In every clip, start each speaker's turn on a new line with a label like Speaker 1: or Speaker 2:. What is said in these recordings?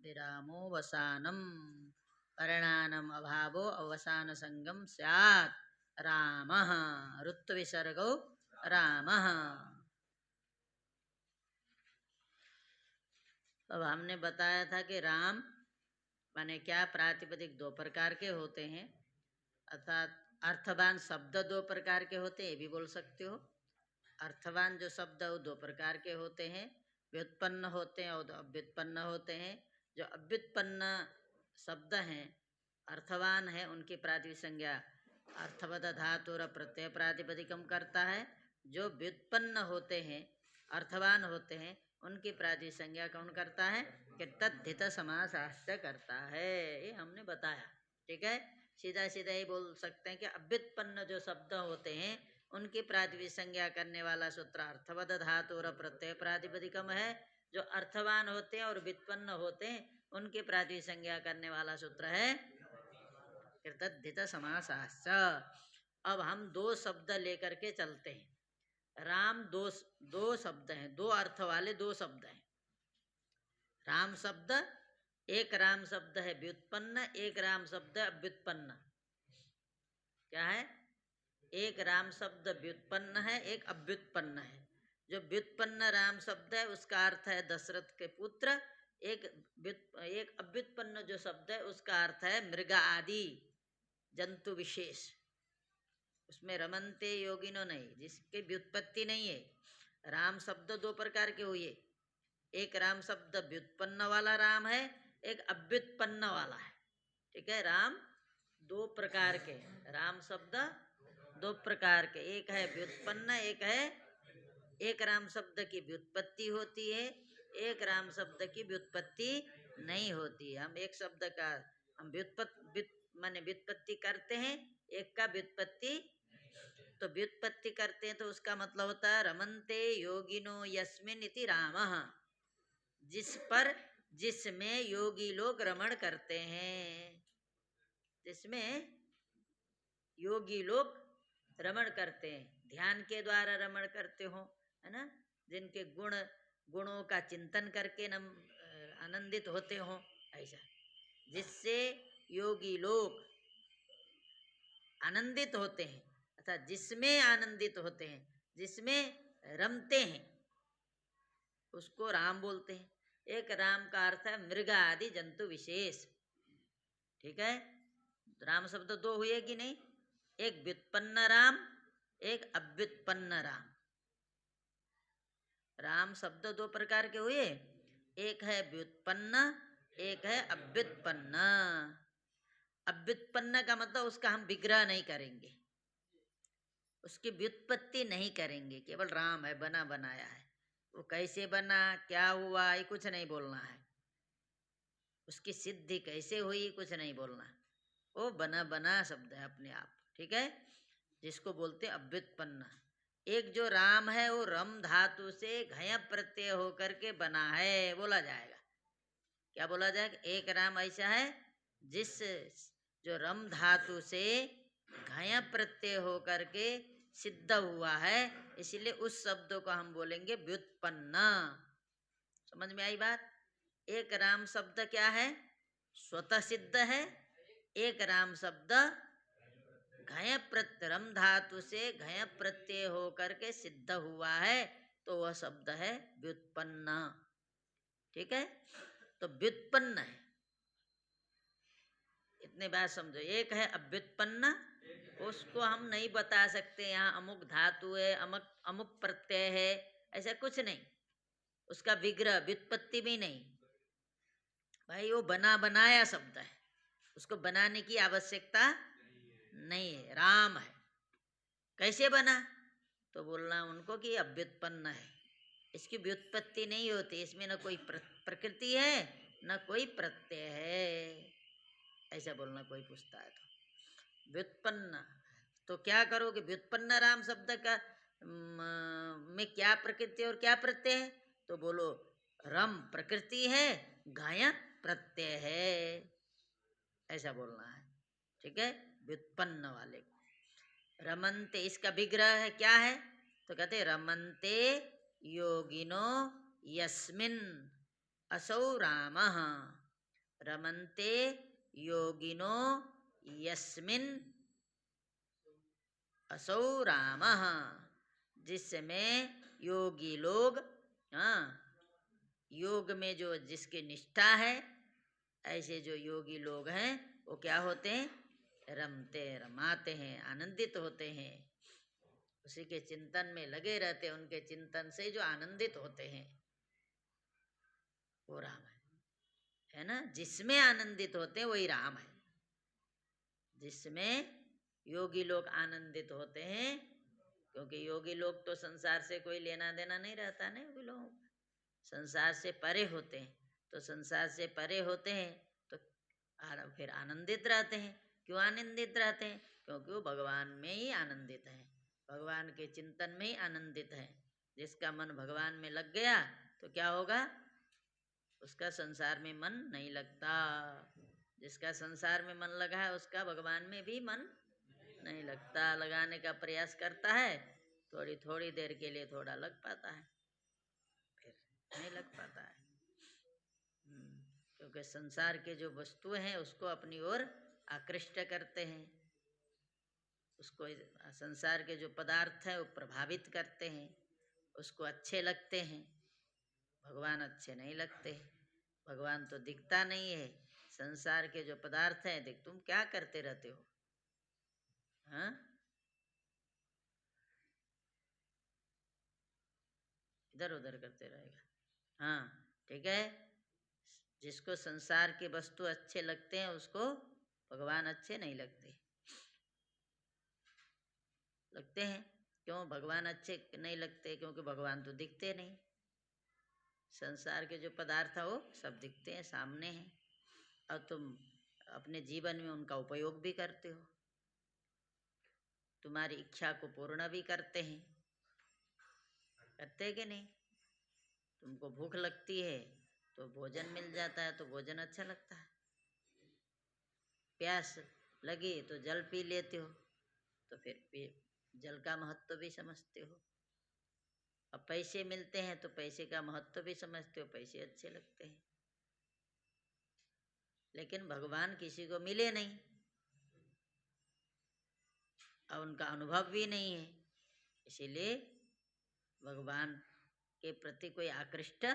Speaker 1: विरामो वसानम परिणानम अभावो अवसान संगम स्यात् रामः ऋत्व विसर्गो रामः। अब हमने बताया था कि राम माने क्या, प्रातिपदिक दो प्रकार के होते हैं, अर्थात अर्थवान शब्द दो प्रकार के होते हैं, ये भी बोल सकते हो। अर्थवान जो शब्द वो दो प्रकार के होते हैं, व्युत्पन्न होते हैं और अव्युत्पन्न होते हैं। जो अव्युत्पन्न शब्द हैं अर्थवान है, उनकी प्रातिपदिक संज्ञा अर्थवद धातु और प्रत्यय प्रातिपदिकम करता है। जो व्युत्पन्न होते हैं अर्थवान होते हैं उनकी प्रातिपदिक संज्ञा कौन करता है कि तद्धित समासाश्च करता है। ये हमने बताया, ठीक है। सीधा सीधा ही बोल सकते हैं कि अव्युत्पन्न जो शब्द होते हैं उनकी प्रातिपदिक संज्ञा करने वाला सूत्र अर्थवद धातु और प्रत्यय प्रातिपदिकम है। जो अर्थवान होते हैं और व्युत्पन्न होते हैं उनकी प्रातिपदिक संज्ञा करने वाला सूत्र है कृतद्धित समासाश्च। अब हम दो शब्द लेकर के चलते हैं। राम दो शब्द हैं, दो अर्थ वाले दो शब्द हैं। राम शब्द, एक राम शब्द है व्युत्पन्न, एक राम शब्द है अव्युत्पन्न। क्या है? एक राम शब्द व्युत्पन्न है, एक अव्युत्पन्न है। जो व्युत्पन्न राम शब्द है उसका अर्थ है दशरथ के पुत्र। एक अव्युत्पन्न जो शब्द है उसका अर्थ है मृग आदि जंतु विशेष। उसमें रमनते योगिनो नहीं, जिसकी व्युत्पत्ति नहीं है। राम शब्द दो प्रकार के हुए, एक राम शब्द व्युत्पन्न वाला राम है, एक अव्युत्पन्न वाला है, ठीक है। राम दो प्रकार के, राम शब्द दो प्रकार के, एक है व्युत्पन्न, एक राम शब्द की व्युत्पत्ति होती है, एक राम शब्द की व्युत्पत्ति नहीं होती है। हम एक शब्द का हम माने व्युत्पत्ति करते हैं, एक का व्युत्पत्ति, तो व्युत्पत्ति करते हैं तो उसका मतलब होता है रमन्ते योगिनो यस्मिन इति रामः, जिस पर जिसमें योगी लोग रमण करते हैं, जिसमें योगी लोग रमण करते हैं, ध्यान के द्वारा रमण करते हो, है ना। जिनके गुणों का चिंतन करके आनंदित होते हो, ऐसा जिससे योगी लोग आनंदित होते हैं, अर्थात जिसमें आनंदित होते हैं, जिसमें रमते हैं, उसको राम बोलते हैं। एक राम का अर्थ है मृग आदि जंतु विशेष, ठीक है। राम शब्द दो हुए कि नहीं, एक व्युत्पन्न राम, एक अव्युत्पन्न राम। राम शब्द दो प्रकार के हुए, एक है व्युत्पन्न, एक है अव्युत्पन्न। अव्युत्पन्न का मतलब उसका हम विग्रह नहीं करेंगे, उसकी व्युत्पत्ति नहीं करेंगे, केवल राम है, बना बनाया है, वो कैसे बना, क्या हुआ, ये कुछ नहीं बोलना है। उसकी सिद्धि कैसे हुई कुछ नहीं बोलना, वो बना बना शब्द है अपने आप, ठीक है, जिसको बोलते हैं अव्युत्पन्न। एक जो राम है वो रम धातु से घय प्रत्यय होकर के बना है, बोला जाएगा। क्या बोला जाएगा? एक राम ऐसा है जिस जो रम धातु से घय प्रत्यय होकर के सिद्ध हुआ है, इसलिए उस शब्द को हम बोलेंगे व्युत्पन्न। समझ में आई बात? एक राम शब्द क्या है? स्वतः सिद्ध है। एक राम शब्द घय प्रत्यय, रम धातु से घय प्रत्यय होकर के सिद्ध हुआ है, तो वह शब्द है व्युत्पन्न, ठीक है। तो व्युत्पन्न है, इतने बात समझो। एक है अव्युत्पन्न, उसको हम नहीं बता सकते यहाँ अमुक धातु है, अमुक प्रत्यय है, ऐसा कुछ नहीं। उसका विग्रह व्युत्पत्ति भी नहीं, भाई वो बना बनाया शब्द है, उसको बनाने की आवश्यकता नहीं है। राम है, कैसे बना, तो बोलना उनको कि अव्युत्पन्न है, इसकी व्युत्पत्ति नहीं होती, इसमें न कोई प्रकृति है न कोई प्रत्यय है, ऐसा बोलना कोई पूछता है तो। व्युत्पन्न, तो क्या करोगे? व्युत्पन्न राम शब्द का में क्या प्रकृति और क्या प्रत्यय है, तो बोलो रम प्रकृति है, घय प्रत्यय है, ऐसा बोलना है, ठीक है। व्युत्पन्न वाले को रमन्ते, इसका विग्रह है क्या है, तो कहते रमन्ते योगिनो यस्मिन असौ रामः, रमन्ते योगिनो यस्मिन् असौ रामः, जिसमें योगी लोग, हाँ, योग में जो जिसकी निष्ठा है, ऐसे जो योगी लोग हैं वो क्या होते हैं? रमते, रमाते हैं, आनंदित होते हैं, उसी के चिंतन में लगे रहते हैं, उनके चिंतन से जो आनंदित होते हैं वो राम है ना। जिसमें आनंदित होते हैं वही राम है, जिसमें योगी लोग आनंदित होते हैं, क्योंकि योगी लोग तो संसार से कोई लेना देना नहीं रहता ना, योगी लोग संसार से परे होते हैं, तो संसार से परे होते हैं तो फिर आनंदित रहते हैं। क्यों आनंदित रहते हैं? क्योंकि वो भगवान में ही आनंदित है, भगवान के चिंतन में ही आनंदित है। जिसका मन भगवान में लग गया तो क्या होगा? उसका संसार में मन नहीं लगता। जिसका संसार में मन लगा है उसका भगवान में भी मन नहीं लगता। लगाने का प्रयास करता है, थोड़ी थोड़ी देर के लिए थोड़ा लग पाता है, फिर नहीं लग पाता है। क्योंकि संसार के जो वस्तुएं हैं उसको अपनी ओर आकृष्ट करते हैं, उसको संसार के जो पदार्थ हैं वो प्रभावित करते हैं, उसको अच्छे लगते हैं। भगवान अच्छे नहीं लगते, भगवान तो दिखता नहीं है। संसार के जो पदार्थ हैं, देख तुम क्या करते रहते हो, हाँ, इधर उधर करते रहेगा, हाँ, ठीक है। जिसको संसार के वस्तु अच्छे लगते हैं उसको भगवान अच्छे नहीं लगते, लगते हैं। क्यों भगवान अच्छे नहीं लगते? क्योंकि भगवान तो दिखते नहीं। संसार के जो पदार्थ है वो सब दिखते हैं, सामने हैं, और तुम अपने जीवन में उनका उपयोग भी करते हो, तुम्हारी इच्छा को पूर्ण भी करते हैं, करते कि नहीं? तुमको भूख लगती है तो भोजन मिल जाता है तो भोजन अच्छा लगता है, प्यास लगी तो जल पी लेते हो, तो फिर जल का महत्व भी समझते हो। अब पैसे मिलते हैं तो पैसे का महत्व भी समझते हो, पैसे अच्छे लगते हैं। लेकिन भगवान किसी को मिले नहीं और उनका अनुभव भी नहीं है, इसीलिए भगवान के प्रति कोई आकृष्ट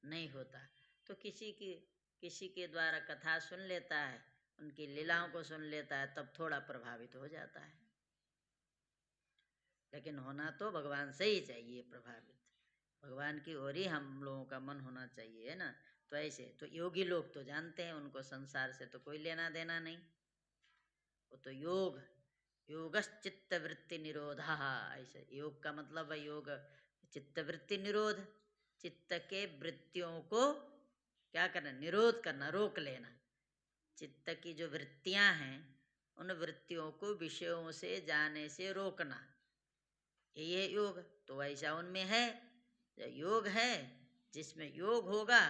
Speaker 1: नहीं होता। तो किसी के द्वारा कथा सुन लेता है, उनकी लीलाओं को सुन लेता है, तब थोड़ा प्रभावित हो जाता है। लेकिन होना तो भगवान से ही चाहिए प्रभावित, भगवान की ओर ही हम लोगों का मन होना चाहिए, है ना। तो ऐसे तो योगी लोग तो जानते हैं उनको संसार से तो कोई लेना देना नहीं, वो तो योगश्चित्त वृत्ति निरोधा, ऐसे योग का मतलब है योग चित्त वृत्ति निरोध, चित्त के वृत्तियों को क्या करना? निरोध करना, रोक लेना। चित्त की जो वृत्तियां हैं उन वृत्तियों को विषयों से जाने से रोकना, ये योग। तो ऐसा उनमें है, योग है, जिसमें योग होगा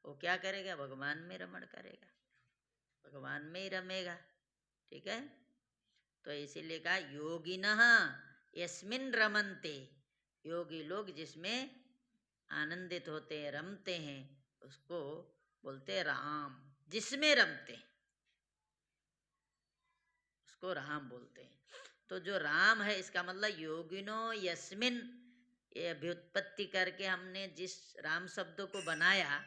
Speaker 1: वो क्या करेगा? भगवान में रमण करेगा, भगवान में ही रमेगा, ठीक है। तो इसीलिए कहा योगिनः यस्मिन् रमन्ते, योगी लोग जिसमें आनंदित होते हैं, रमते हैं, उसको बोलते हैं राम। जिसमें रमते हैं उसको राम बोलते हैं। तो जो राम है इसका मतलब योगिनो यस्मिन, ये व्युत्पत्ति करके हमने जिस राम शब्द को बनाया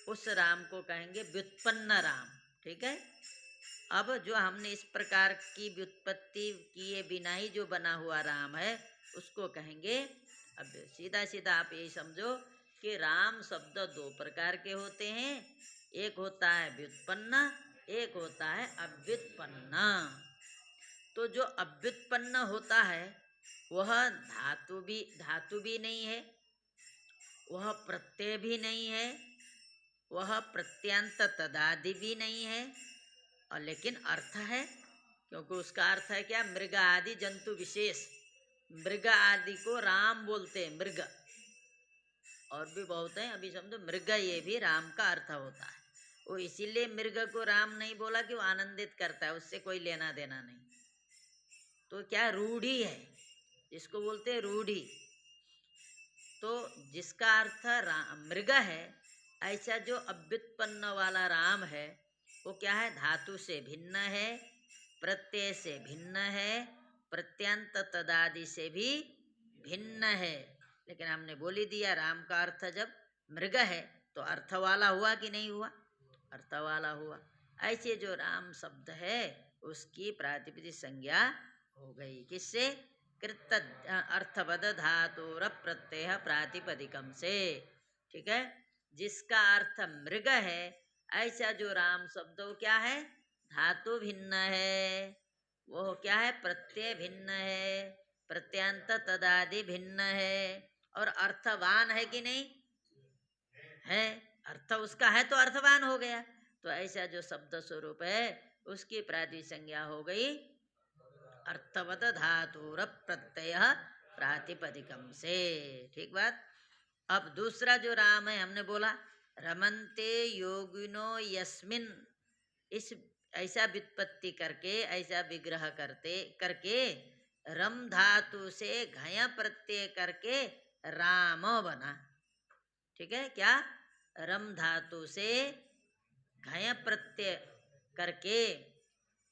Speaker 1: उस राम को कहेंगे व्युत्पन्न राम, ठीक है। अब जो हमने इस प्रकार की व्युत्पत्ति किए बिना ही जो बना हुआ राम है उसको कहेंगे, अब सीधा सीधा आप यही समझो कि राम शब्द दो प्रकार के होते हैं, एक होता है व्युत्पन्न, एक होता है अव्युत्पन्न। तो जो अव्युत्पन्न होता है वह धातु भी नहीं है, वह प्रत्यय भी नहीं है, वह प्रत्यंत तदादि भी नहीं है, और लेकिन अर्थ है, क्योंकि उसका अर्थ है क्या? मृग आदि जंतु विशेष, मृग आदि को राम बोलते हैं, मृग और भी बहुत है, अभी समझो मृग ये भी राम का अर्थ होता है। वो इसीलिए मृग को राम नहीं बोला कि वो आनंदित करता है, उससे कोई लेना देना नहीं। तो क्या रूढ़ी है, जिसको बोलते हैं रूढ़ी, तो जिसका अर्थ मृग है ऐसा जो अव्युत्पन्न वाला राम है वो क्या है, धातु से भिन्न है, प्रत्यय से भिन्न है, प्रत्यंत तदादि से भी भिन्न है। लेकिन हमने बोली दिया राम का अर्थ जब मृग है तो अर्थ वाला हुआ कि नहीं हुआ, अर्थ वाला हुआ। ऐसे जो राम शब्द है उसकी प्रातिपदिक संज्ञा हो गई, किससे, कृत अर्थवद धातुर प्रत्यय प्रातिपदिकम से। ठीक है, जिसका अर्थ मृग है ऐसा जो राम शब्द वो क्या है, धातु भिन्न है, वो क्या है, प्रत्यय भिन्न है, प्रत्यांत तदादि भिन्न है, और अर्थवान है कि नहीं है, अर्थ उसका है तो अर्थवान हो गया। तो ऐसा जो शब्द स्वरूप है उसकी प्राति संज्ञा हो गई अर्थवत धातुर प्रत्यय प्रातिपदिकम से। ठीक बात। अब दूसरा जो राम है हमने बोला रमन्ते योगिनो यस्मिन, इस ऐसा व्युत्पत्ति करके ऐसा विग्रह करते करके रम धातु से घय प्रत्यय करके राम बना। ठीक है, क्या, रम धातु से घय प्रत्यय करके,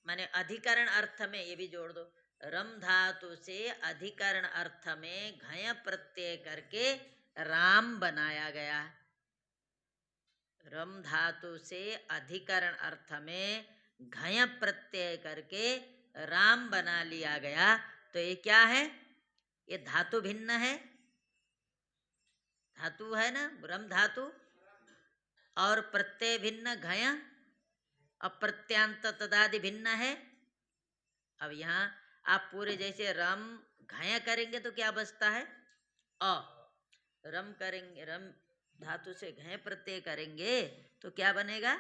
Speaker 1: माने अधिकरण अर्थ में, ये भी जोड़ दो, रम धातु से अधिकरण अर्थ में घय प्रत्यय करके राम बनाया गया। रम धातु से अधिकरण अर्थ में घय प्रत्यय करके राम बना लिया गया। तो ये क्या है, ये धातु भिन्न है, धातु है ना रम धातु, और प्रत्यय भिन्न घय, अप्रत्यांत तदादि भिन्न है। अब यहाँ आप पूरे जैसे रम घय करेंगे तो क्या बचता है, अ, रम करेंगे, रम धातु से घय प्रत्यय करेंगे तो क्या बनेगा,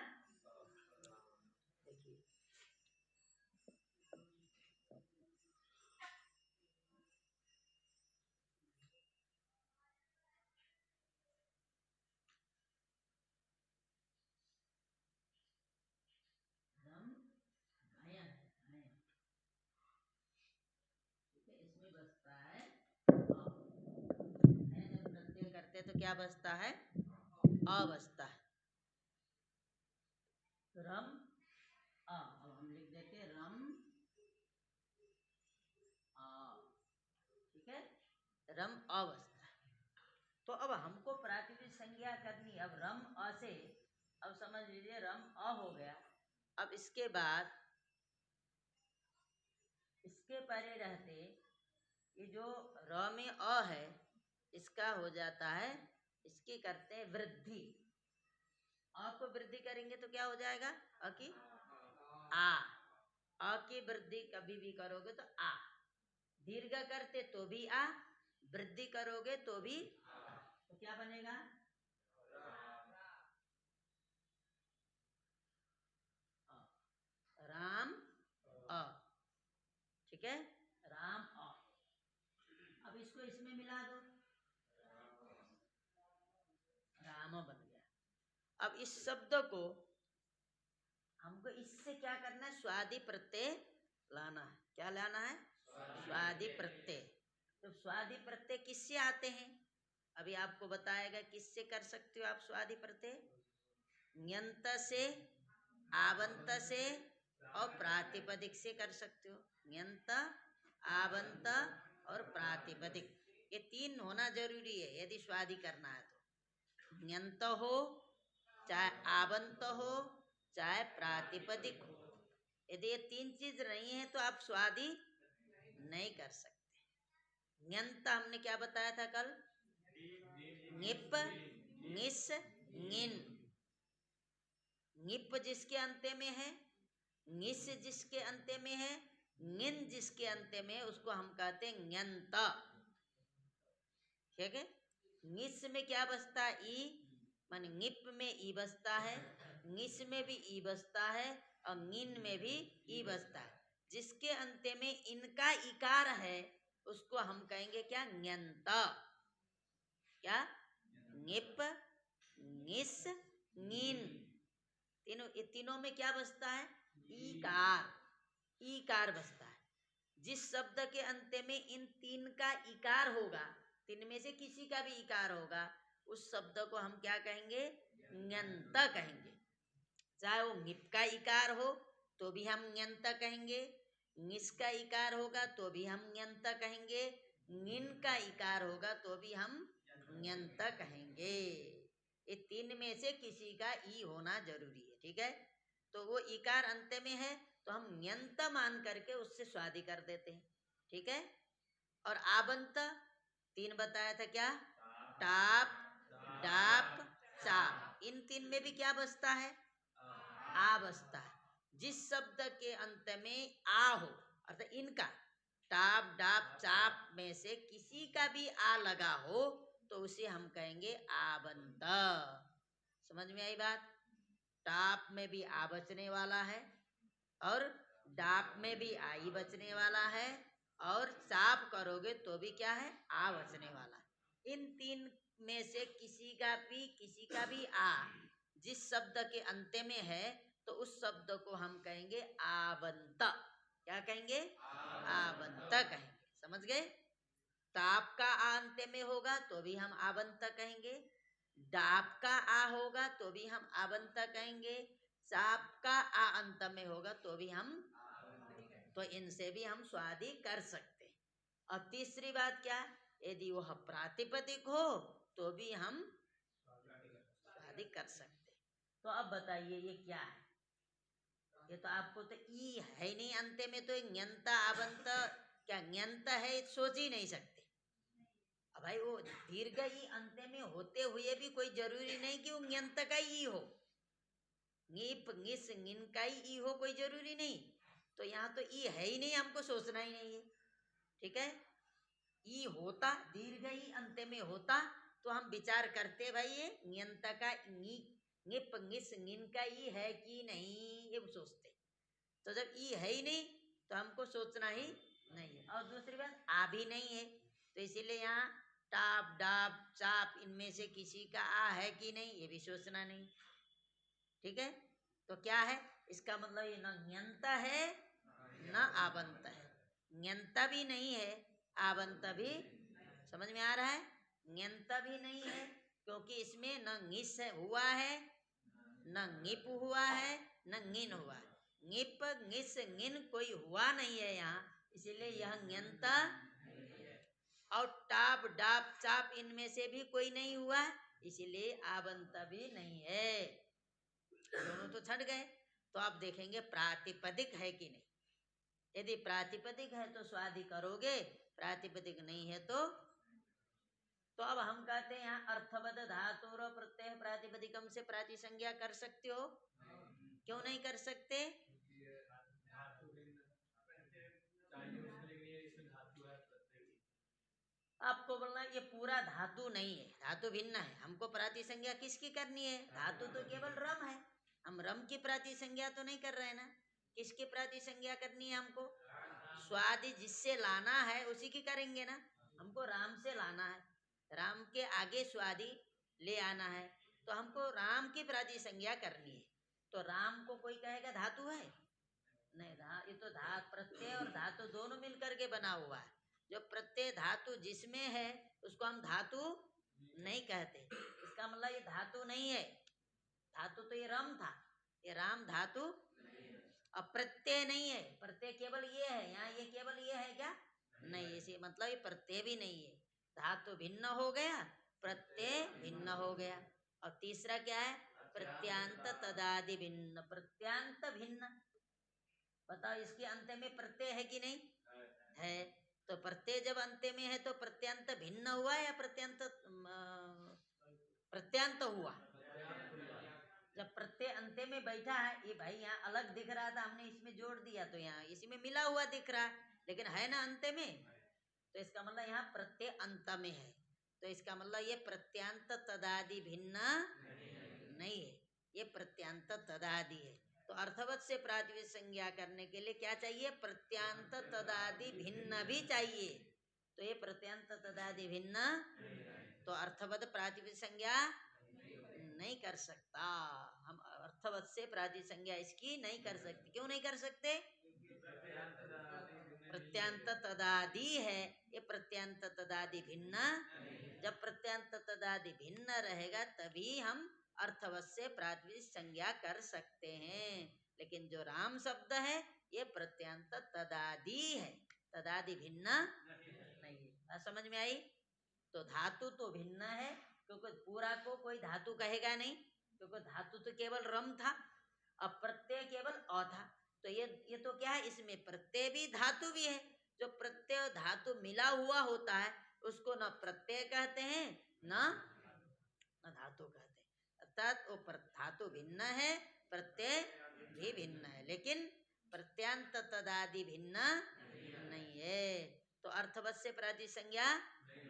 Speaker 1: रम घय, घय, ठीक है, इसमें बचता है अ, घय जब प्रत्यय करते तो क्या बचता है, अ बचता है, रम अ। अब हम लिख देते रम अ, ठीक है, रम अ बचता है। तो अब हमको प्रातिपदिक संज्ञा करनी, अब रम अ से, अब समझ लीजिए रम अ हो गया। अब इसके बाद इसके परे रहते ये जो र में अ है इसका हो जाता है, इसकी करते हैं वृद्धि, अ को वृद्धि करेंगे तो क्या हो जाएगा, अ की आ, अ की वृद्धि कभी भी करोगे तो आ, दीर्घ करते तो भी आ, वृद्धि करोगे तो भी आ। तो क्या बनेगा, अ, राम अ, ठीक है, राम अ। अब इसको इसमें मिला दो, राम बन गया। अब इस शब्द को हमको इससे क्या करना है, स्वादि प्रत्यय लाना है। क्या लाना है, स्वादि प्रत्यय। तो स्वादि प्रत्यय किससे आते हैं, अभी आपको बताएगा किससे कर सकते हो आप स्वादि प्रत्यय, न्यंत से, आवंत से और प्रातिपदिक से कर सकते हो। न्यंत, आवंत और प्रातिपदिक, ये तीन होना जरूरी है यदि स्वादि करना है तो। न्यंत हो चाहे आवंत हो चाहे प्रातिपदिक हो, यदि ये तीन चीज नहीं है तो आप स्वादि नहीं कर सकते। न्यंत हमने क्या बताया था कल, निप, निस, निन। निप जिसके अंत्य में है, निस जिसके अंत्य में है, निन जिसके अंत्य में है, उसको हम कहते हैं न्यंत। ठीक है, निस में क्या बसता है, ई, मान निप में ई बसता है, निस में भी ई बसता है और निन में भी ई बसता है। जिसके अंत्य में इनका इकार है उसको हम कहेंगे क्या, न्यंत। क्या, निप, निस, नीन, तीनों, ये तीनों में क्या बसता है, ईकार, ईकार बसता है। जिस शब्द के अंत्य में इन तीन का इकार होगा, तीन में से किसी का भी इकार होगा, उस शब्द को हम क्या कहेंगे, ञंत कहेंगे। चाहे वो ङिप का इकार हो तो भी हम ञंत कहेंगे, ङिस का इकार होगा तो भी हम ञंत कहेंगे, ङिन का इकार होगा तो भी हम ञंत कहेंगे। ये तीन में से किसी का ई होना जरूरी है, ठीक है। तो वो इकार अंत में है तो हम ञंत मान करके उससे स्वादि कर देते हैं, ठीक है। और आबंत तीन बताया था, क्या? टाप, डाप, चाप। इन तीन में भी क्या बसता है? आ बसता है। जिस शब्द के अंत में आ हो, अर्थात इनका टाप, डाप, चाप में से किसी का भी आ लगा हो तो उसे हम कहेंगे आबंत। समझ में आई बात? टाप में भी आ बचने वाला है और डाप में भी आ ही बचने वाला है और चाप करोगे तो भी क्या है? आ बचने वाला है। इन तीन में से किसी का भी आ जिस शब्द के अंत में है तो उस शब्द को हम कहेंगे आबंत। क्या कहेंगे? आबंत कहेंगे। समझ गए? टाप का आ अंत में होगा तो भी हम आबंत कहेंगे, डाप का आ होगा तो भी हम आबंत कहेंगे, चाप का आ अंत में होगा तो भी हम, तो इनसे भी हम स्वादि कर सकते हैं। और तीसरी बात क्या? यदि वह प्रातिपदिक हो तो भी हम स्वादि कर सकते हैं। तो अब बताइए ये क्या है? ये तो आपको तो ई है नहीं अंत में, तो ञंत आबंत क्या ञंत है सोच ही नहीं सकते। अब भाई वो दीर्घ ई अंत में होते हुए भी कोई जरूरी नहीं कि वो ञंत का ई हो, ङीप, ङिस, ङिन का ही ई हो कोई जरूरी नहीं। तो यहाँ तो ई है ही नहीं, हमको सोचना ही नहीं है, ठीक है। ई होता, दीर्घ ई अंत में होता तो हम विचार करते भाई ये ञंत का ङी, ङिप, ङिस, ङिन का ई है कि नहीं, ये सोचते। तो जब ई है ही नहीं तो हमको सोचना ही नहीं है। और दूसरी बात आ भी नहीं है तो इसीलिए यहाँ टाप, डाप, चाप इनमें से किसी का आ है कि नहीं ये भी सोचना नहीं, ठीक है। तो क्या है इसका मतलब? ये न ञंत है न आबंत है। ञंत भी नहीं है, आबंत भी, समझ में आ रहा है? ञंत भी नहीं है क्योंकि इसमें न ङिस हुआ है, न ङिप हुआ है, न ङिन हुआ है। ङिप, ङिस, ङिन कोई हुआ नहीं है यहाँ, इसीलिए यह ञंत। और टाप, डाप, चाप इनमें से भी कोई नहीं हुआ, इसीलिए आबंत भी नहीं है। दोनों तो छट गए। तो आप देखेंगे प्रातिपदिक है कि नहीं। यदि प्रातिपदिक है तो स्वादि करोगे, प्रातिपदिक नहीं है तो अब हम कहते हैं यहाँ अर्थवद धातु और प्रत्यय प्रातिपदिकम से प्रातिसंज्ञा कर सकते हो? क्यों नहीं कर सकते? आपको बोलना ये पूरा धातु नहीं है, धातु भिन्न है, हमको प्रातिसंज्ञा किसकी करनी है? धातु तो केवल रम है, हम रम की प्रातिसंज्ञा तो नहीं कर रहे हैं ना। किसकी प्रातिसंज्ञा करनी है हमको? स्वादि जिससे लाना है उसी की करेंगे ना। हमको राम से लाना है, राम के आगे स्वादि ले आना है तो हमको राम की प्रातिसंज्ञा करनी है। तो राम को कोई कहेगा धातु है? नहीं, ये तो प्रत्यय और धातु दोनों मिलकर के बना हुआ है। जो प्रत्यय धातु जिसमें है उसको हम धातु नहीं कहते। इसका मतलब ये धातु नहीं है, धातु तो ये रम था, ये राम धातु। अब प्रत्यय नहीं है, प्रत्यय केवल ये है, यहाँ ये केवल ये है क्या? नहीं, इसे मतलब ये प्रत्यय भी नहीं है। धातु भिन्न हो गया, प्रत्यय भिन्न हो गया। और तीसरा क्या है? प्रत्यांत तदादि भिन्न, प्रत्यांत भिन्न। बताओ इसके अंत में प्रत्यय है कि नहीं है? तो प्रत्यय जब अंत में है तो प्रत्यांत भिन्न हुआ या प्रत्यांत प्रत्यांत हुआ? जब प्रत्यय अंत में बैठा है, ये भाई यहाँ अलग दिख रहा था, हमने इसमें जोड़ दिया तो यहाँ इसी में मिला हुआ दिख रहा है, लेकिन है ना अंत में। तो इसका मतलब यहाँ प्रत्यय अंत में है, तो इसका मतलब ये प्रत्यांत तदादि भिन्न नहीं है, ये प्रत्यांत तदादि है। तो अर्थवत से प्रातिपदिक संज्ञा करने के लिए क्या चाहिए? प्रत्यांत तदादि भिन्न भी चाहिए। तो ये प्रत्यांत तदादि भिन्न, तो अर्थवत प्रातिपदिक संज्ञा नहीं कर सकता। हम अर्थवत से प्रातिपदिक संज्ञा इसकी नहीं कर सकते। क्यों नहीं कर सकते? प्रत्यांत तदादि है, ये प्रत्यांत तदादि भिन्न। जब प्रत्यांत तदादि भिन्न रहेगा तभी हम अर्थवश्य प्रातिपदिक संज्ञा कर सकते हैं। लेकिन जो राम शब्द है ये प्रत्यांत तदादि है, तदादि भिन्न नहीं है। बात समझ में आई? तो धातु तो भिन्न है, क्योंकि पूरा को कोई धातु कहेगा नहीं, क्योंकि धातु तो केवल रम था, अब प्रत्यय केवल अ था। तो ये तो क्या है, इसमें प्रत्यय भी धातु भी है। जो प्रत्यय धातु मिला हुआ होता है उसको न प्रत्यय कहते हैं न धातु कहते हैं। अर्थात वो धातु भिन्न है, प्रत्यय भी भिन्न है, लेकिन प्रत्यांत तदादि भिन्न नहीं है। तो अर्थवश्य प्राति संज्ञा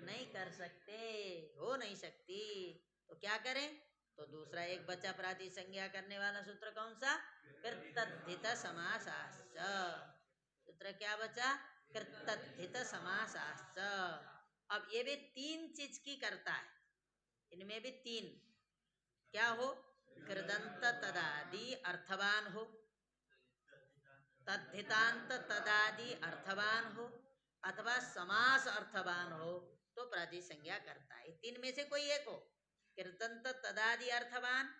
Speaker 1: नहीं कर सकते, हो नहीं सकती। तो क्या करें? तो दूसरा एक बचा प्राति संज्ञा करने वाला सूत्र, कौन सा? कृतद्धित समासाश्च। सूत्र क्या बचा? कृतद्धित समासाश्च। अब ये भी तीन चीज की करता है, इनमें भी तीन। क्या हो? कृदंत तदादि अर्थवान हो, तद्धितांत तदादि अर्थवान हो, अथवा समास अर्थवान हो, तो प्राति संज्ञा करता है। तीन में से कोई एक हो, कृदंत तदादि अर्थवान,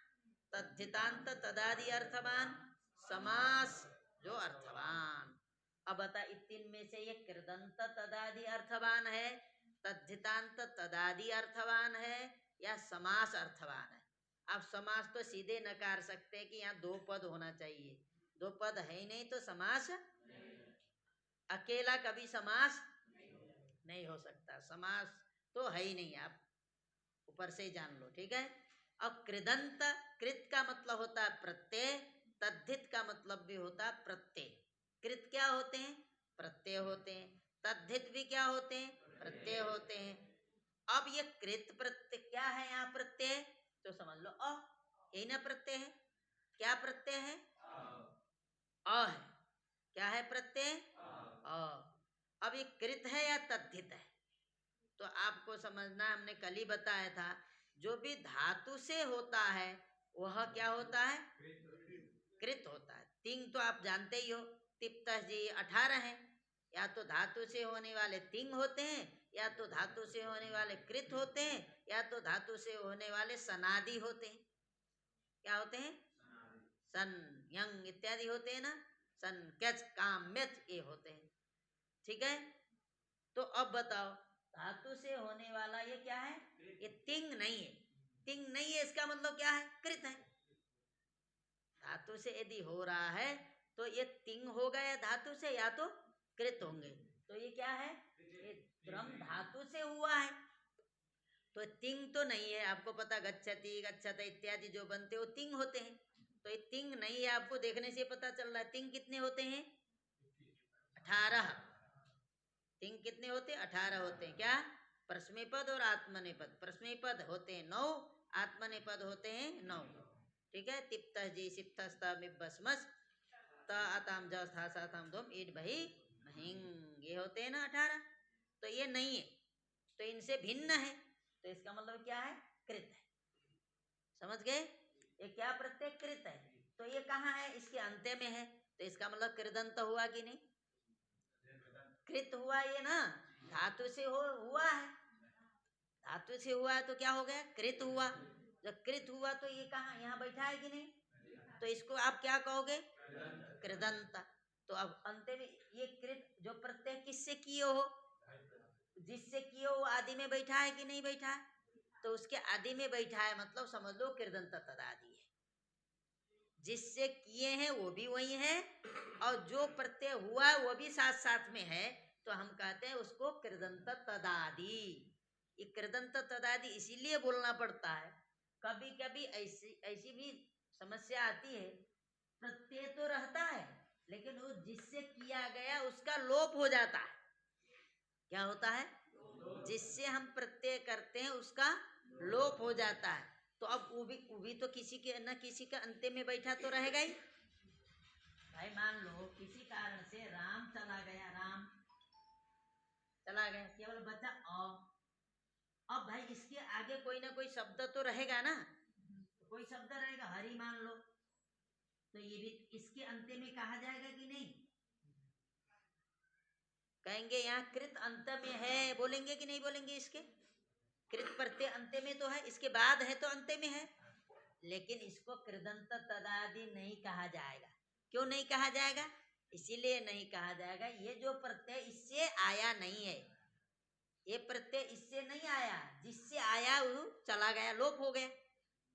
Speaker 1: तद्धितांत तदादि अर्थवान, समास जो अर्थवान। अब बता, इन तीन में से ये कृदंत तदादि अर्थवान है, तद्धितांत तदादि अर्थवान है, या समास अर्थवान है? आप समास तो सीधे नकार सकते हैं कि यहाँ दो पद होना चाहिए, दो पद है ही नहीं तो समास, अकेला कभी समास नहीं हो सकता, समास तो है ही नहीं, आप ऊपर से ही जान लो, ठीक है। अब कृदंत, कृत का मतलब होता है प्रत्यय, तद्धित का मतलब भी होता है प्रत्यय। कृत क्या होते हैं? प्रत्यय होते हैं। तद्धित भी क्या होते हैं? प्रत्यय होते हैं। अब ये कृत प्रत्यय क्या है? यहाँ प्रत्यय तो समझ लो अ, यही ना प्रत्यय है। क्या प्रत्यय है? अ है। क्या है प्रत्यय? अ। अब ये कृत है या तद्धित है? तो आपको समझना, हमने कल ही बताया था, जो भी धातु से होता है वह क्या होता है? कृत होता है। तिंग तो आप जानते ही हो, तिप्त जी 18 है, या तो धातु से होने वाले तिंग होते हैं, या तो धातु से होने वाले कृत होते हैं, या तो धातु से होने वाले सनादि होते हैं। क्या होते हैं? सन, यंग इत्यादि होते हैं ना, सन, कैच, काम, मेच, ये होते हैं, ठीक है। तो अब बताओ, धातु से होने वाला ये क्या है? ये तिंग नहीं है। तिंग नहीं है इसका मतलब क्या है? कृत है। धातु से यदि हो रहा है तो ये तिंग होगा या धातु से, या तो कृत होंगे। तो ये क्या है? ये त्रम धातु से हुआ है, तो तिंग तो नहीं है। आपको पता, गच्छति, गच्छत इत्यादि जो बनते वो तिंग होते हैं, तो ये तिंग नहीं है। आपको देखने से पता चल रहा है। तिंग कितने होते हैं? 18। तिंग कितने होते हैं? 18 होते हैं। क्या? परस्मैपद और आत्मनेपद। परस्मैपद होते हैं 9, आत्मनेपद होते हैं 9, ठीक है। तिप्त जी सिप्तस्तमिबस्मस त आताम ज था साताम दोम ईट भई महिंग, ये होते हैं ना 18। तो ये नहीं है, तो इनसे भिन्न है, तो इसका मतलब क्या है? कृत है। समझ गए? ये क्या प्रत्यय? कृत है। तो ये कहाँ है? इसके अंत्य में है, तो इसका मतलब कृदंत हुआ कि नहीं? कृत हुआ ये ना, धातु से हुआ है। धातु से हुआ है तो क्या हो गया? कृत हुआ। जब कृत हुआ तो ये कहाँ, यहाँ बैठा है कि नहीं? तो इसको आप क्या कहोगे? कृदंत। तो अब अंत्य में ये कृत जो प्रत्यय किससे किए हो? जिससे किए हो आदि में बैठा है कि नहीं बैठा है? तो उसके आदि में बैठा है, मतलब समझ लो कृदंत तदादि है। जिससे किए हैं वो भी वही है, और जो प्रत्यय हुआ है वो भी साथ साथ में है, तो हम कहते हैं उसको कृदंत तदादि। ये कृदंत तदादि इसीलिए बोलना पड़ता है। कभी कभी ऐसी ऐसी भी समस्या आती है, प्रत्यय तो रहता है लेकिन वो जिससे किया गया उसका लोप हो जाता है। क्या होता है? जिससे हम प्रत्यय करते हैं उसका लोप हो जाता है। तो अब वो भी तो किसी के न किसी का अंत्य में बैठा तो रहेगा ही। भाई मान लो किसी कारण से राम चला गया, राम चला गया, केवल बचा अ। अब भाई इसके आगे कोई ना कोई शब्द तो रहेगा ना, तो कोई शब्द रहेगा, हरि मान लो, तो ये भी इसके अंत्य में कहा जाएगा कि नहीं? कहेंगे यहाँ कृत अंत में है, बोलेंगे कि नहीं बोलेंगे? इसके कृत प्रत्यय अंत्य में तो है, इसके बाद है तो अंत्य में है। लेकिन इसको कृदंत तदादि नहीं कहा जाएगा। क्यों नहीं कहा जाएगा? इसीलिए नहीं कहा जाएगा, ये जो प्रत्यय इससे आया नहीं है, ये प्रत्यय इससे नहीं आया, जिससे आया वो चला गया, लोप हो गया।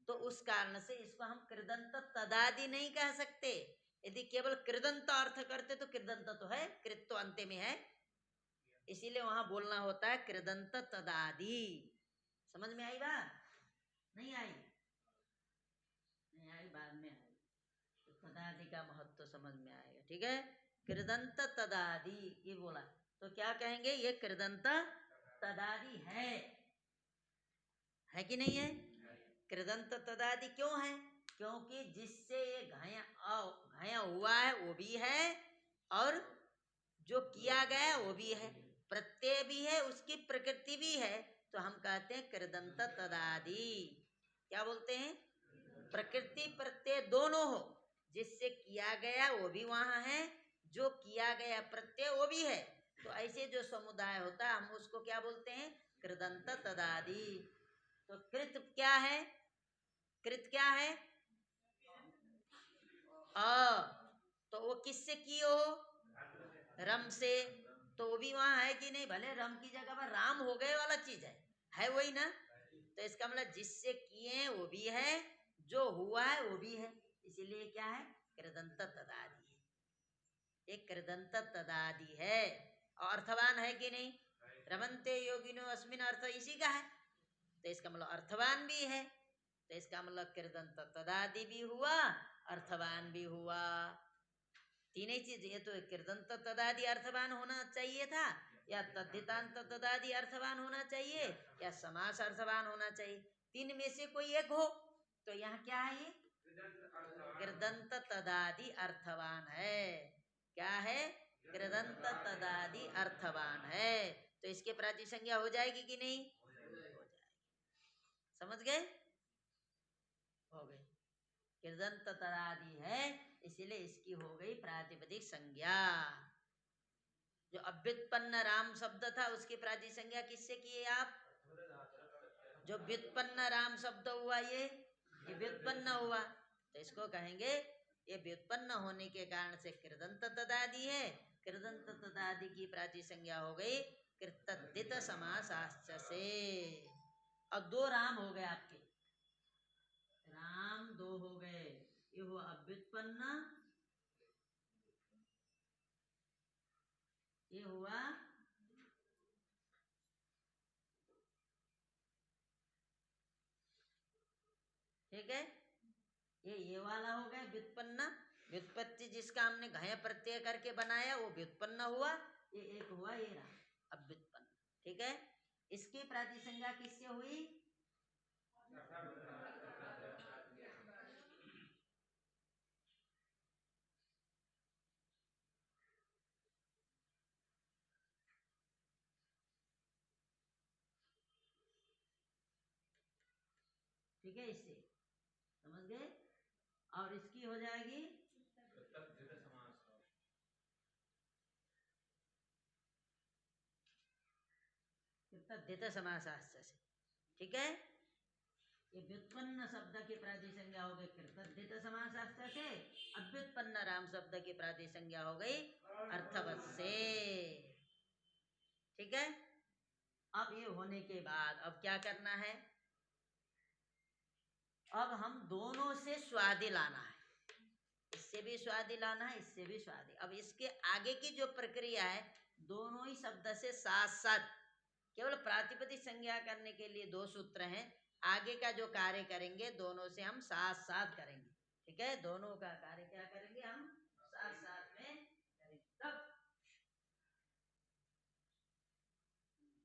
Speaker 1: तो उस कारण से इसको हम कृदंत तदादि नहीं कह सकते। यदि केवल कृदंत अर्थ करते तो कृदंत तो है, कृत तो अंत में है, इसीलिए वहां बोलना होता है कृदंत तदादि। समझ में आई बात? नहीं आई? नहीं आई, बाद में आई तो तदादि का महत्व तो समझ में आएगा। ठीक है, कृदंत तदादि ये बोला तो क्या कहेंगे? ये कृदंत तदादि है कि नहीं है? कृदंत तदादि क्यों है? क्योंकि जिससे ये घाया हुआ है वो भी है, और जो किया गया वो भी है, प्रत्यय भी है, उसकी प्रकृति भी है। तो हम कहते हैं कृदंत तदादि। क्या बोलते हैं? प्रकृति प्रत्यय दोनों हो, जिससे किया गया वो भी वहां है, जो किया गया प्रत्यय वो भी है। तो ऐसे जो समुदाय होता है हम उसको क्या बोलते हैं? कृदंत तदादि। तो कृत क्या है? कृत क्या है? तो वो किससे किए हो? रम से। तो वो भी वहां है कि नहीं? भले रम की जगह पर राम हो गए वाला चीज है वही ना? तो इसका मतलब जिससे किए वो भी है, जो हुआ है वो भी है, इसीलिए क्या है? कृदंत तदादि है। एक कृदंत तदादि है, और अर्थवान है कि नहीं? रमन्ते योगिनो अस्मिन, अर्थ इसी का है, तो इसका मतलब अर्थवान भी है। तो इसका मतलब कृदंत तदादि भी हुआ, अर्थवान भी हुआ। तीन ही चीज, ये तो कृदंत तदादि अर्थवान होना चाहिए था, या तद्धितांत तदादि अर्थवान होना चाहिए, या समास अर्थवान होना चाहिए। तीन में से कोई एक हो। तो यहाँ क्या है? ये कृदंत तदादि अर्थवान है। क्या है? कृदंत तदादि अर्थवान है। तो इसके प्राची संज्ञा हो जाएगी कि नहीं? हो जाएगी। समझ गए? हो गई। कृदंत तदादि है, इसीलिए इसकी हो गई प्रातिपदिक संज्ञा। जो अभ्युत्पन्न राम शब्द था उसकी प्रातिपदिक संज्ञा किससे किए आप? जो व्युत्पन्न राम शब्द हुआ ये व्युत्पन्न हुआ, तो इसको कहेंगे ये व्युत्पन्न होने के कारण से कृदंत तदादि है। कृदंत तदादि की प्रातिपदिक संज्ञा हो गई कृतद्धित समासाश्च से। अब दो राम हो गए आपके, राम दो हो गए। ये हुआ अव्युत्पन्न, ये हुआ ठीक है, ये वाला हो गया व्युत्पन्न। व्युत्पत्ति जिसका हमने घय प्रत्यय करके बनाया वो व्युत्पन्न हुआ। ये एक हुआ ये रहा अव्युत्पन्न। ठीक है, इसकी प्रातिसंज्ञा किससे हुई? ठीक है, इससे समझ गए। और इसकी हो जाएगी तद्धित समासाश्च से। ठीक है, ये व्युत्पन्न शब्द की प्रातिपदिक संज्ञा हो गई कृतद्धित समासाश्च से। अव्युत्पन्न राम शब्द की प्रातिपदिक संज्ञा हो गई अर्थवत से। ठीक है, अब ये होने के बाद अब क्या करना है? अब हम दोनों से स्वादि लाना है, इससे भी स्वादि लाना है, इससे भी स्वादि। अब इसके आगे की जो प्रक्रिया है, दोनों ही शब्द से साथ साथ, केवल प्रातिपदिक संज्ञा करने के लिए दो सूत्र हैं, आगे का जो कार्य करेंगे दोनों से हम साथ साथ करेंगे। ठीक है, दोनों का कार्य क्या करेंगे? हम साथ साथ में करेंगे, तब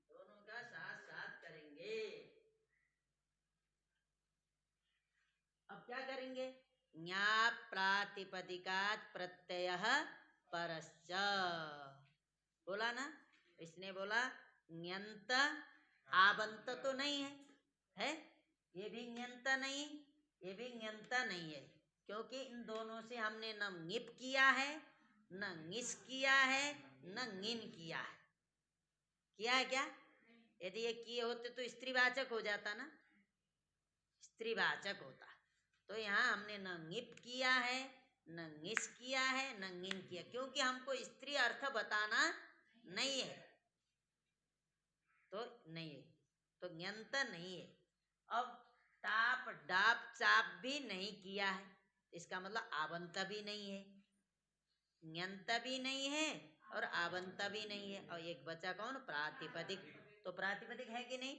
Speaker 1: दोनों का साथ साथ करेंगे। अब क्या करेंगे? ज्ञा प्रातिपदिकात् प्रत्यय परश्च, बोला ना? इसने बोला ञंत आबंत तो नहीं है ये भी ञंत नहीं, ये भी ञंत नहीं है, क्योंकि इन दोनों से हमने न ङिप किया है, न ङिस किया है, न ङिन किया है क्या? यदि ये किए होते तो स्त्रीवाचक हो जाता ना, स्त्रीवाचक होता। तो यहाँ हमने न ङिप किया है, न ङिस किया है, न ङिन किया, क्योंकि हमको स्त्री अर्थ बताना नहीं है, तो नहीं है, तो ञंत नहीं है। अब टाप डाप चाप भी नहीं किया है, इसका मतलब आवंत भी नहीं है, ञंत भी नहीं है और आवंत भी नहीं है। और एक बचा कौन? प्रातिपदिक। तो प्रातिपदिक है कि नहीं?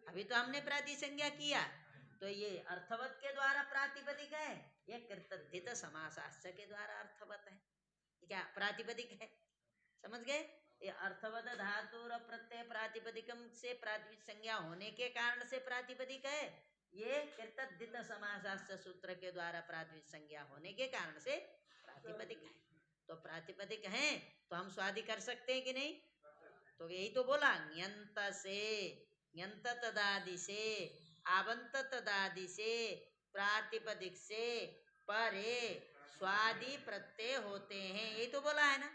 Speaker 1: अभी तो हमने प्रातिसंज्ञा किया, तो ये अर्थवत के द्वारा प्रातिपदिक है, ये कृतद्धित समासाश्च के द्वारा अर्थवत है। क्या प्रातिपदिक है? समझ गए? ये अर्थवत धातु और प्रत्यय प्रातिपदिकम से प्रातिपदिक संज्ञा होने के कारण से प्रातिपदिक है, ये कृतद्धित समासाश्च सूत्र के द्वारा प्रातिपदिक संज्ञा होने के कारण से प्रातिपदिक है। तो प्रातिपदिक है तो हम स्वादि कर सकते हैं कि नहीं? तो यही तो बोला, ञंत से, ञंत तदादि से, आवंत तदादि से, प्रातिपदिक से परे स्वादि प्रत्यय होते हैं, यही तो बोला है ना।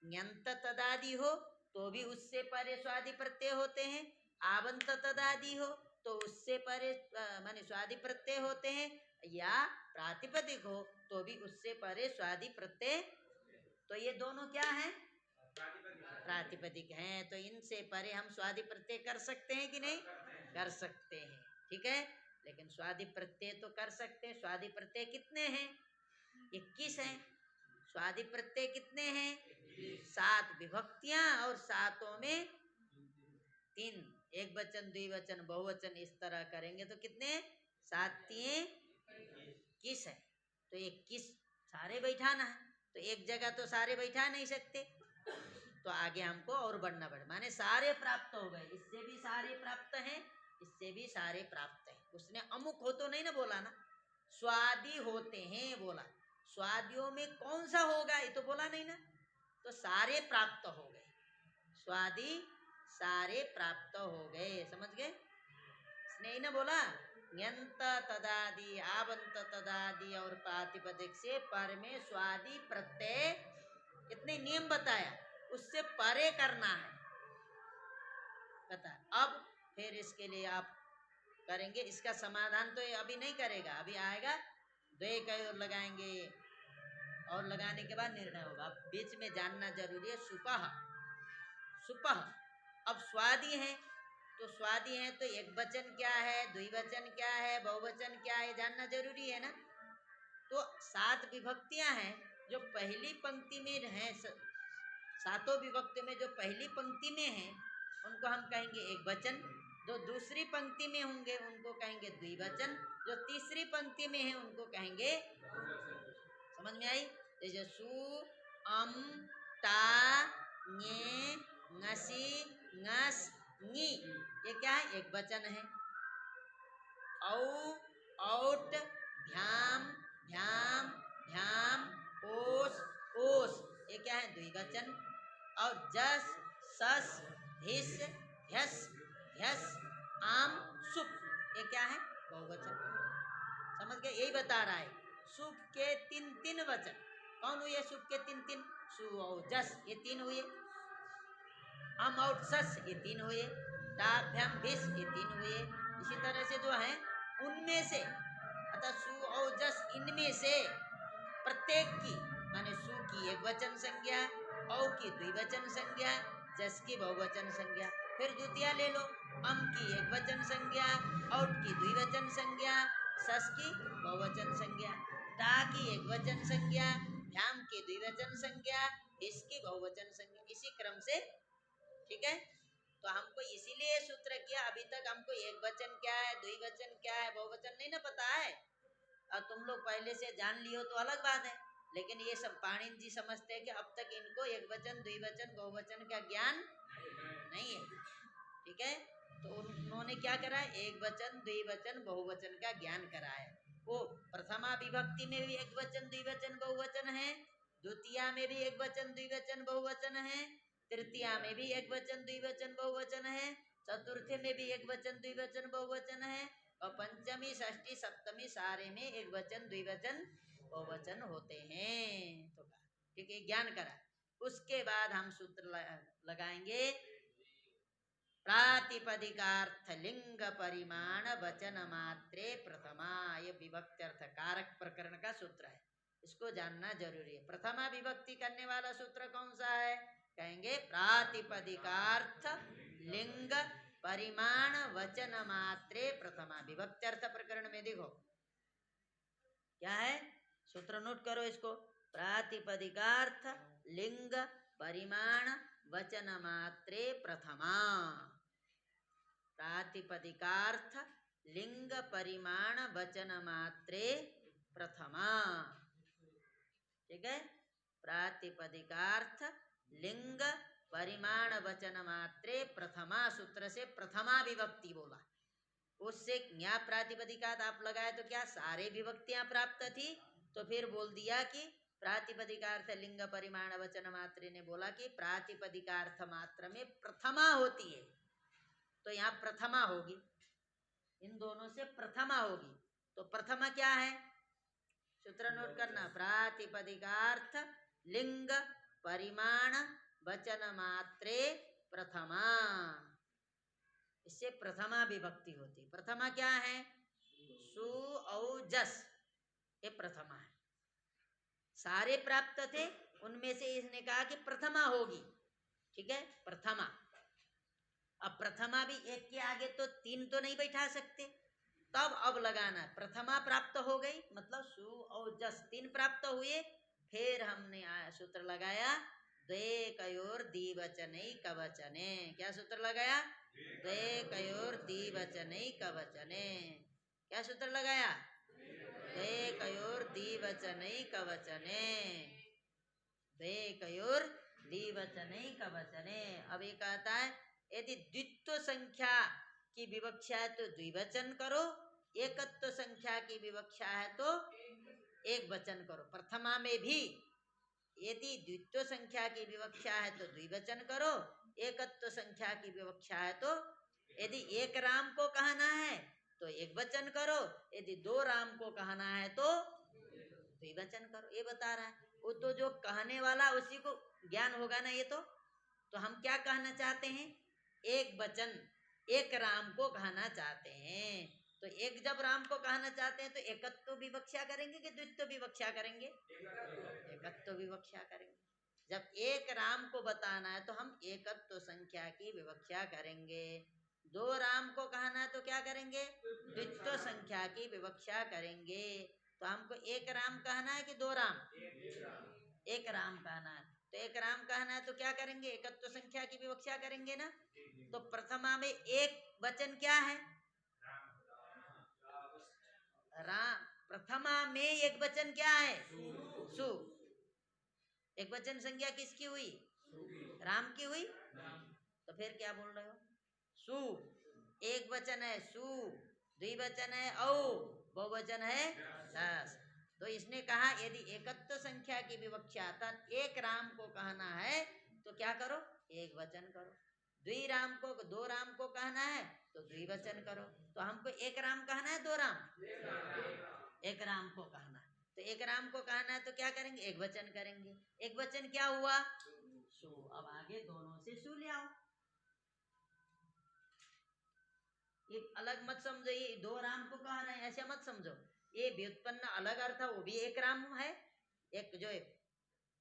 Speaker 1: ञंत तदादि हो तो भी उससे परे स्वादि प्रत्यय होते हैं, आवंत तदादि हो तो उससे परे माने स्वादि प्रत्यय होते हैं, या प्रातिपदिक हो तो भी उससे परे स्वादि प्रत्यय। तो ये दोनों क्या है? प्रातिपदिक हैं। तो इनसे परे हम स्वादि प्रत्यय कर सकते हैं कि नहीं? कर सकते हैं, ठीक है। लेकिन स्वादि प्रत्यय तो कर सकते हैं। स्वादि प्रत्यय कितने हैं? 21 हैं। स्वादि प्रत्यय कितने हैं? 7 विभक्तियां, और 7 में 3 एक वचन, द्विवचन, बहुवचन, इस तरह करेंगे तो कितने? 7 तिये 21 है। तो 21 सारे बैठाना है, तो एक जगह तो सारे बैठा नहीं सकते, तो आगे हमको और बढ़ना पड़े, माने सारे प्राप्त हो गए, इससे भी सारे प्राप्त हैं, इससे भी सारे प्राप्त हैं। उसने अमुक हो तो नहीं ना बोला ना, स्वादि होते हैं बोला। स्वादियों में कौन सा होगा ये तो बोला नहीं ना, तो सारे प्राप्त हो गए, स्वादि सारे प्राप्त हो गए, समझ गए? इसने ही ना बोला ञंत तदादि, आवंत तदादि और प्रातिपदिक से पर में स्वादि प्रत्यय, इतने नियम बताया, उससे परे करना है, बता। अब फिर इसके लिए आप करेंगे, इसका समाधान तो ये अभी नहीं करेगा, अभी आएगा द्वे कई और लगाएंगे, और लगाने के बाद निर्णय होगा। बीच में जानना जरूरी है, सुपह सुपह। अब स्वादि है, तो स्वादि है तो एक वचन क्या है, द्विवचन क्या है, बहुवचन क्या है, जानना जरूरी है ना। तो 7 विभक्तियां हैं, जो पहली पंक्ति में है, 7 विभक्ति में जो पहली पंक्ति में है उनको हम कहेंगे एक वचन, जो दूसरी पंक्ति में होंगे उनको कहेंगे द्विवचन, जो तीसरी पंक्ति में है उनको कहेंगे। समझ में आई? जैसे सु, अम, ता, ञे, ङसी, ङस, ङी, ये क्या है? एक वचन है। औ, औट, भ्याम, भ्याम, भ्याम, ओस, ओस, ये क्या है? द्विवचन। और जस, सस, धिस, ध्यस, ध्यस, आम, सुप, ये क्या है? बहुवचन। समझ गए? यही बता रहा है, सुप के 3 वचन। कौन हुए सुप के 3? सु और जस, ये 3 हुए। अम और सस, ये 3 हुए। टाभ्याम भिस, ये 3 हुए। इसी तरह से जो है उनमें से, अतः सु और जस, इनमें से प्रत्येक की, माने सु की एक वचन संज्ञा, औ की द्विवचन संज्ञा, जस की बहुवचन संज्ञा। फिर द्वितीय ले लो, अम की एक वचन संज्ञा, औट की द्विवचन संज्ञा, सस की बहुवचन संज्ञा, ता की एक वचन संज्ञा, भ्याम की द्विवचन संज्ञा, इसकी बहुवचन संज्ञा, इसी क्रम से, ठीक है। तो हमको इसीलिए सूत्र किया, अभी तक हमको एक वचन क्या है, द्विवचन क्या है, बहुवचन नहीं ना पता है। और तुम लोग पहले से जान लियो तो अलग बात है, लेकिन ये सब पाणिनि जी समझते हैं कि अब तक इनको एक वचन, द्विवचन, बहुवचन का ज्ञान नहीं है, ठीक है। तो उन्होंने क्या करा? एक वचन, द्विवचन, बहुवचन का ज्ञान कराया। वो प्रथमा विभक्ति में भी एक वचन, द्विवचन, बहुवचन है, द्वितीया में भी एक वचन, द्विवचन, बहुवचन है, तृतीया में भी एक वचन, द्विवचन, बहुवचन है, चतुर्थी में भी एक वचन, द्विवचन, बहुवचन है, और पंचमी, षष्ठी, सप्तमी सारे में एक वचन, द्विवचन, बहुवचन होते हैं। तो ठीक है, ज्ञान करा। उसके बाद हम सूत्र लगाएंगे, प्रातिपदिकार्थ लिंग परिमाण वचन मात्रे प्रथमा, ये विभक्त्यर्थ कारक प्रकरण का सूत्र है, इसको जानना जरूरी है। प्रथमा विभक्ति करने वाला सूत्र कौन सा है? कहेंगे प्रातिपदिकार्थ लिंग परिमाण वचन मात्रे प्रथमा। विभक्त्यर्थ प्रकरण में देखो क्या है, सूत्र नोट करो इसको। प्रातिपदिकार्थ लिंग परिमाण वचन मात्रे प्रथमा। प्रातिपदिकार्थ लिंग परिमाण वचन मात्रे प्रथमा। ठीक है, प्रातिपदिकार्थ लिंग परिमाण वचन मात्रे प्रथमा सूत्र से प्रथमा विभक्ति बोला। उससे ज्ञा प्रातिपदिकात आप लगाए तो क्या सारे विभक्तियां प्राप्त थी? तो फिर बोल दिया कि प्रातिपदिकार्थ लिंग परिमाण वचन मात्रे ने बोला कि प्रातिपदिकार्थ मात्र में प्रथमा होती है, तो यहाँ प्रथमा होगी, इन दोनों से प्रथमा होगी। तो प्रथमा क्या है? सूत्र नोट करना, प्रातिपदिकार्थ लिंग परिमाण वचन मात्रे प्रथमा, इससे प्रथमा विभक्ति होती। प्रथमा क्या है? सु औ जस, ये प्रथमा है। सारे प्राप्त थे, उनमें से इसने कहा कि प्रथमा होगी। ठीक है, प्रथमा। अब प्रथमा भी एक के आगे तो तीन तो नहीं बैठा सकते, तब अब लगाना प्रथमा प्राप्त हो गई, मतलब सु और जस तीन प्राप्त हुए। फिर हमने सूत्र लगाया द्वे कयोर द्विवचनै कवचने। क्या सूत्र लगाया? द्वे कयोर द्विवचनै कवचने। क्या सूत्र लगाया? द्वे कयोर द्विवचनै कवचने। द्वे कयोर द्विवचनै कवचने। अब ये कहता है यदि द्वित्व संख्या की विवक्षा है तो द्विवचन करो, एकत्व संख्या की विवक्षा है तो एक वचन करो। प्रथमा में भी यदि द्वित्व संख्या की विवक्षा है तो द्विवचन करो, एकत्व संख्या की विवक्षा है तो, यदि एक राम को कहना है तो एक वचन करो, यदि दो राम को कहना है तो द्विवचन करो। ये बता रहा है। वो तो जो कहने वाला उसी को ज्ञान होगा ना। ये तो हम क्या कहना चाहते हैं? एक वचन एक राम को कहना चाहते हैं। तो एक जब राम को कहना चाहते हैं तो एकत्व विवक्षा करेंगे कि द्वित्व विवक्षा करेंगे? एकत्व विवक्षा करेंगे। जब एक राम को बताना है तो हम एकत्व संख्या की विवक्षा करेंगे। दो राम को कहना है तो क्या करेंगे? द्वित्व संख्या की विवक्षा करेंगे। तो हमको एक राम कहना है कि दो राम? एक राम कहना है। तो एक राम कहना है तो क्या करेंगे? एकत्व संख्या की विवक्षा करेंगे ना। तो प्रथमा में एक वचन क्या है? राम। प्रथमा में एक वचन क्या है? सु। एक वचन संज्ञा किसकी हुई? राम की हुई। तो फिर क्या बोल रहे हो? सु एक वचन है सु, द्विवचन है औ, बहुवचन है दस। तो इसने कहा यदि एकत्व संख्या की विवक्षा अर्थात एक राम को कहना है तो क्या करो? एक वचन करो। द्विराम को, दो राम को कहना है तो द्विवचन करो। तो हमको एक राम कहना है दो राम? एक राम को कहना है। तो एक राम को कहना है तो क्या करेंगे? एक वचन करेंगे। एक वचन क्या हुआ? सु। अब आगे दोनों से सु ले आओ। ये अलग मत समझो, ये दो राम को कह रहे हैं ऐसे मत समझो। ये व्युत्पन्न अलग अर्थ है, वो भी एक राम है। एक जो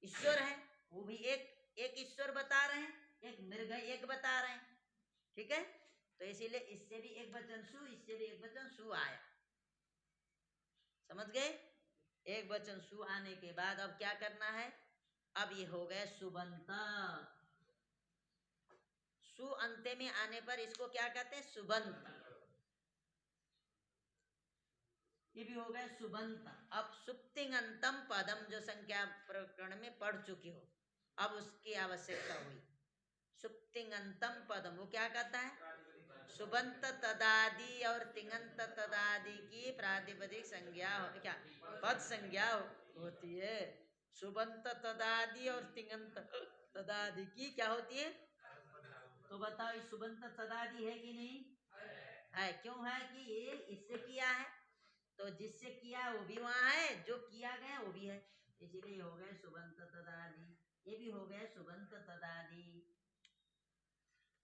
Speaker 1: ईश्वर है वो भी एक ईश्वर बता रहे हैं, एक मृग एक बता रहे हैं। ठीक है, तो इसीलिए इससे भी एक वचन सु, इससे भी एक वचन सु आया। समझ गए? एक वचन सु आने के बाद अब क्या करना है? अब ये हो गए सुबंत। सु अंत्य में आने पर इसको क्या कहते हैं? सुबंत। ये भी हो गए सुबंत। अब सुप्तिंगंतम पदम जो संख्या प्रकरण में पढ़ चुके हो, अब उसकी आवश्यकता हुई। सुप्तिंगंतम पदम वो क्या कहता है? सुबंत तदादि और तिंगंत तदादि की प्रातिपदिक संज्ञा क्या पद संज्ञा होती है। सुबंत तदादि और तिंगंत तदादि की क्या होती है? तो बताओ ये सुबंत तदादि है कि नहीं है? क्यों है कि ये इससे किया है, तो जिससे किया वो भी वहां है, जो किया गया वो भी है, इसीलिए हो गए सुबंत तदादि। ये भी हो गए सुबंत तदादि।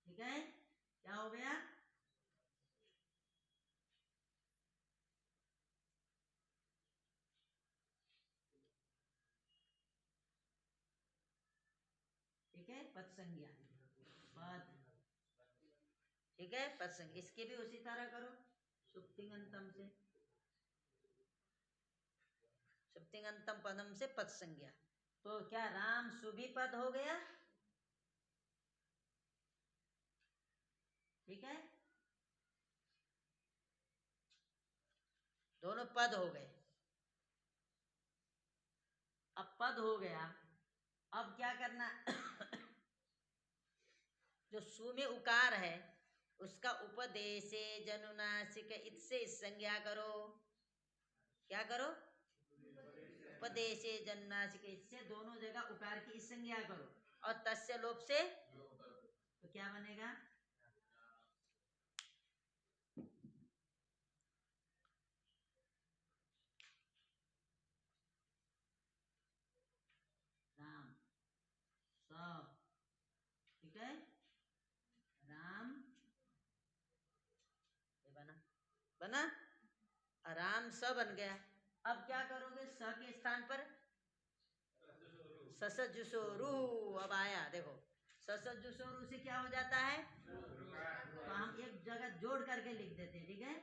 Speaker 1: ठीक है, क्या हो गया? ठीक है, पद संज्ञा, पद, ठीक है, पद संज्ञा। इसके भी उसी तरह करो, सुप्तिंगंतम से, सुप्तिंगंतम पदम से पद संज्ञा। तो क्या राम सुभी पद हो गया? ठीक है, दोनों पद हो गए। अब पद हो गया, अब क्या करना? जो सु में उकार है उसका उपदेशे जनुनासिक इत से संज्ञा करो। क्या करो? उपदेशे जनुनासिक इत से दोनों जगह उकार की इस संज्ञा करो और तस्य लोप से, तो क्या बनेगा? राम स, ठीक है, राम, ये बना, बना, आराम स बन गया। अब क्या करोगे? स के स्थान पर ससजुसोरु, अब आया देखो, ससजुसोरु से क्या हो जाता है? तो हम एक जगह जोड़ करके लिख देते हैं, ठीक है।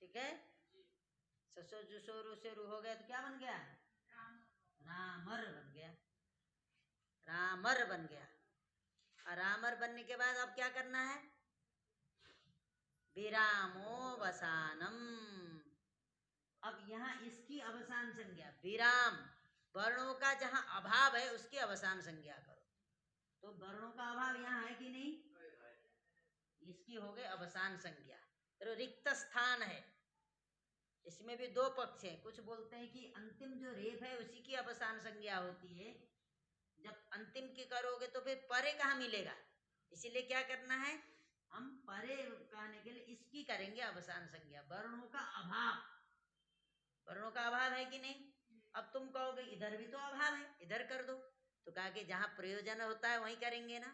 Speaker 1: ठीक है, ससजुसोरु से रू हो गया तो क्या बन गया? रामर बन गया, रामर बन गया। और रामर बनने के बाद अब क्या करना है? विरामो वसानम। अब यहाँ इसकी अवसान संज्ञा, विराम, वर्णों का जहां अभाव है उसकी अवसान संज्ञा करो। तो वर्णों का अभाव यहाँ है कि नहीं? इसकी हो गई अवसान संज्ञा। तो रिक्त स्थान है, इसमें भी दो पक्ष हैं। कुछ बोलते हैं कि अंतिम जो रेप है उसी की अवसान संज्ञा होती है, जब अंतिम की करोगे तो फिर परे कहाँ मिलेगा, इसीलिए क्या करना है? हम परे कहने के लिए इसकी करेंगे अवसान संज्ञा। वर्णों का अभाव, वर्णों का अभाव है कि नहीं? अब तुम कहोगे इधर भी तो अभाव है, इधर कर दो, तो कहा कि जहां प्रयोजन होता है वहीं करेंगे ना।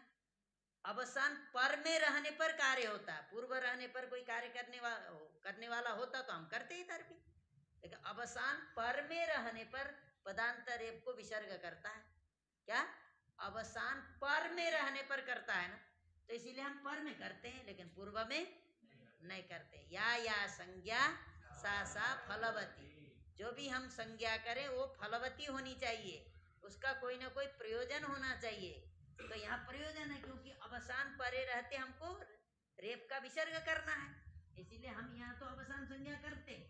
Speaker 1: अवसान पर में रहने पर कार्य होता है, पूर्व रहने पर कोई कार्य करने वाला होता तो हम करते इधर भी, लेकिन अवसान पर में रहने पर पदांतर रेप को विसर्ग करता है। क्या? अवसान पर में रहने पर करता है ना, तो इसीलिए हम पर में करते हैं लेकिन पूर्व में नहीं करते। या संज्ञा सा सा फलवती, जो भी हम संज्ञा करें वो फलवती होनी चाहिए, उसका कोई ना कोई प्रयोजन होना चाहिए। तो यहाँ प्रयोजन है, क्योंकि अवसान परे रहते हमको रेप का विसर्ग करना है, इसीलिए हम यहाँ तो अवसान संज्ञा करते हैं।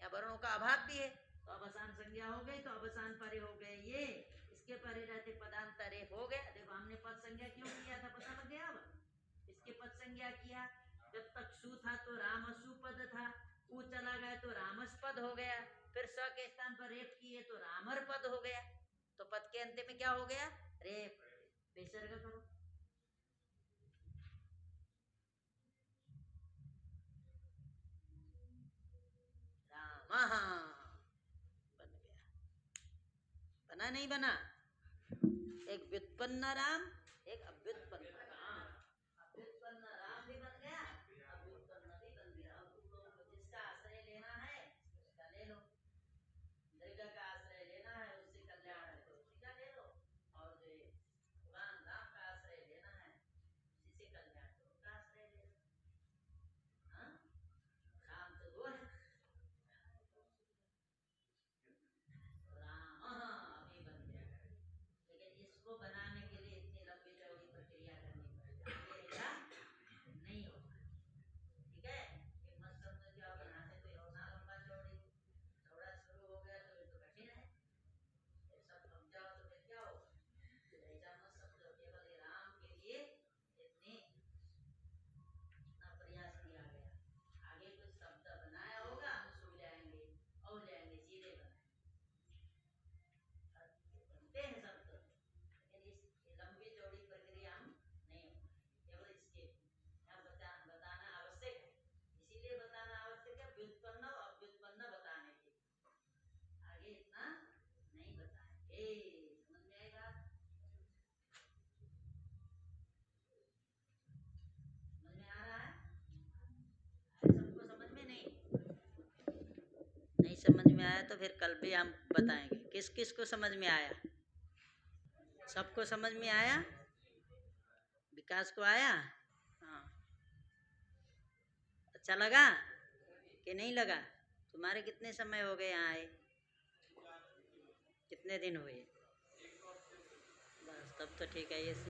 Speaker 1: या वर्णों का अभाव भी है तो अवसान संज्ञा हो गई, तो अवसान परे हो गए ये, इसके परे रहते पदांतर रेप हो गया। देखो हमने पद संज्ञा क्यों किया था, पता लग गया? अब इसके पद संज्ञा किया, जब तक सु था तो रामसु पद था, उ चला गया तो रामस पद हो गया, फिर स के स्थान पर रेप किए तो रामर पद हो गया। तो पद के अंत में क्या हो गया? रेप। विसर्ग करो, राम बन गया। बना नहीं बना? एक व्युत्पन्न राम, एक अव्युत्पन्न राम। अव्युत्पन्न राम भी बन गया, अव्युत्पन्न भी बन गया। अब तुम लोगों को जिसका आश्रय लेना है उसका ले लो, दीर्घ का आश्रय लेना है उससे कल्याण है तो उसी का ले लो, और जो भगवान राम का आश्रय लेना है उसी से कल्याण, तो उनका आश्रय ले लो। हाँ, राम तो दो है, राम अभी बन गया, लेकिन इसको बनाने के लिए इतनी लंबी चौड़ी प्रक्रिया करनी है तो फिर कल भी हम बताएंगे। किस किस को समझ में आया? सबको समझ में आया? विकास को आया? हाँ, अच्छा लगा कि नहीं लगा? तुम्हारे कितने समय हो गए यहाँ आए? कितने दिन हुए? बस तब तो ठीक है। ये